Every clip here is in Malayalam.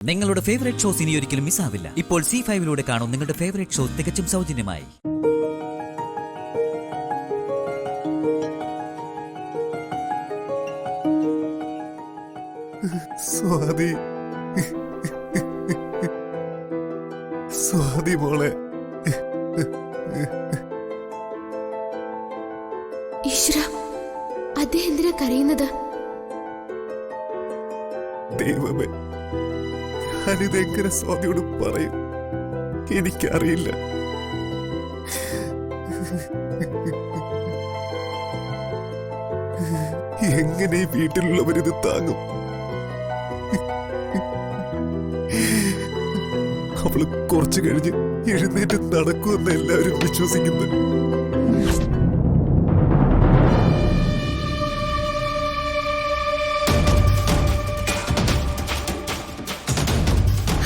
നിങ്ങളുടെ ഫേവറേറ്റ് ഷോസ് ഇനി ഒരിക്കലും മിസ്സാവില്ല. ഇപ്പോൾ C5 കാണും നിങ്ങളുടെ ഫേവറേറ്റ് ഷോ തികച്ചും സൗജന്യമായി. സ്വാതി, സ്വാതി മോളെ. ഈശ്വര, അദ്ദേഹം എന്തിനാ കരയുന്നത്? ദൈവമേ, ഞാനിതെങ്ങനെ സ്വാതിയോട് പറയും? എനിക്കറിയില്ല. എങ്ങനെ ഈ വീട്ടിലുള്ളവരിത് താങ്ങും? അവള് കുറച്ചു കഴിഞ്ഞ് എഴുന്നേറ്റ് നടക്കുമെന്ന് എല്ലാവരും വിശ്വസിക്കുന്നു.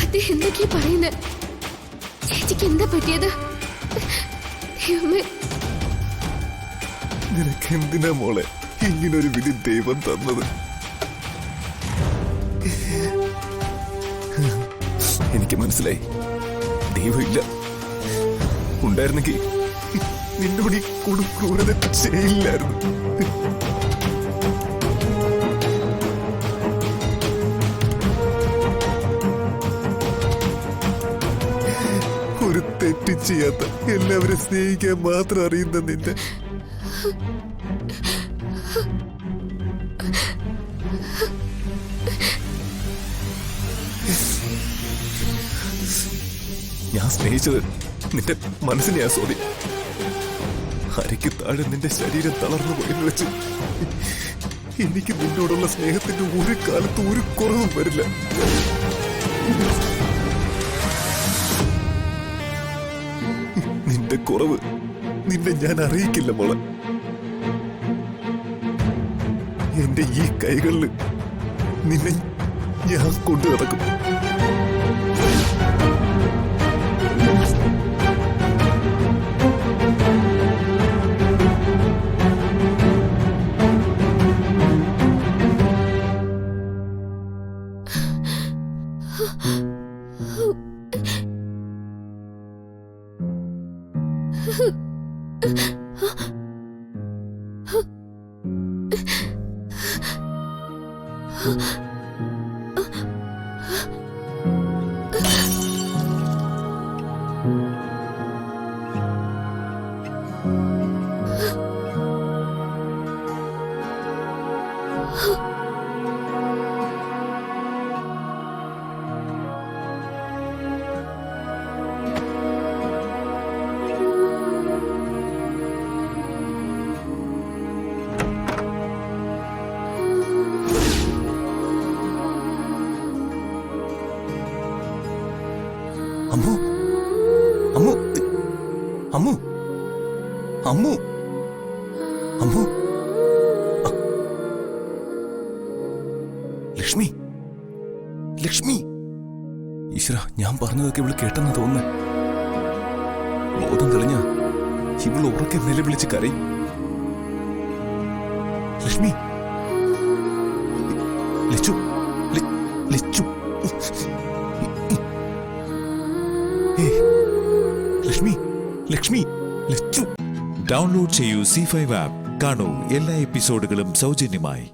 അദ്ദേഹം എന്തൊക്കെയാ പറയുന്നത്? ചേച്ചിക്ക് എന്താ പറ്റിയത്? നിനക്ക് എന്തിനാ മോളെ ഇങ്ങനൊരു വിധി ദൈവം തന്നത്? എനിക്ക് മനസ്സിലായി, ദൈവമില്ല. ഉണ്ടായിരുന്നെങ്കിൽ നിന്നോട് ഈ ക്രൂരത ചെയ്യില്ലായിരുന്നു. ഒരു തെറ്റ് ചെയ്യാത്ത, എല്ലാവരും സ്നേഹിക്കാൻ മാത്രം അറിയുന്ന നിന്നെ ഞാൻ സ്നേഹിച്ചത് നിന്റെ മനസ്സിനെയാ സ്വാതി. അരയ്ക്ക് താഴെ നിന്റെ ശരീരം തളർന്നു പോയെന്ന് വെച്ച് എനിക്ക് നിന്നോടുള്ള സ്നേഹത്തിന്റെ ഒരു കാലത്ത് ഒരു കുറവും വരില്ല. നിന്റെ കുറവ് നിന്നെ ഞാൻ അറിയിക്കില്ല മോളെ. എന്റെ ഈ കൈകളിൽ നിന്നെ ഞാൻ കൊണ്ടു നടക്കും. അമ്മു, അമ്മു, അമ്മു, അമ്മു, അമ്മു, ലക്ഷ്മി, ലക്ഷ്മി. ഈശ്വര, ഞാൻ പറഞ്ഞതൊക്കെ ഇവള് കേട്ടെന്നാ തോന്നുന്നേ. ബോധം തെളിഞ്ഞ ഇവള് ഉറക്കെ നിലവിളിച്ച് കരയും. ലക്ഷ്മി, ലച്ചു, ലച്ചു, ലക്ഷ്മി, ലക്ഷ്മി, ലച്ചു. ഡൗൺലോഡ് ചെയ്യൂ C5 ആപ്പ്. കാണൂ എല്ലാ എപ്പിസോഡുകളും സൗജന്യമായി.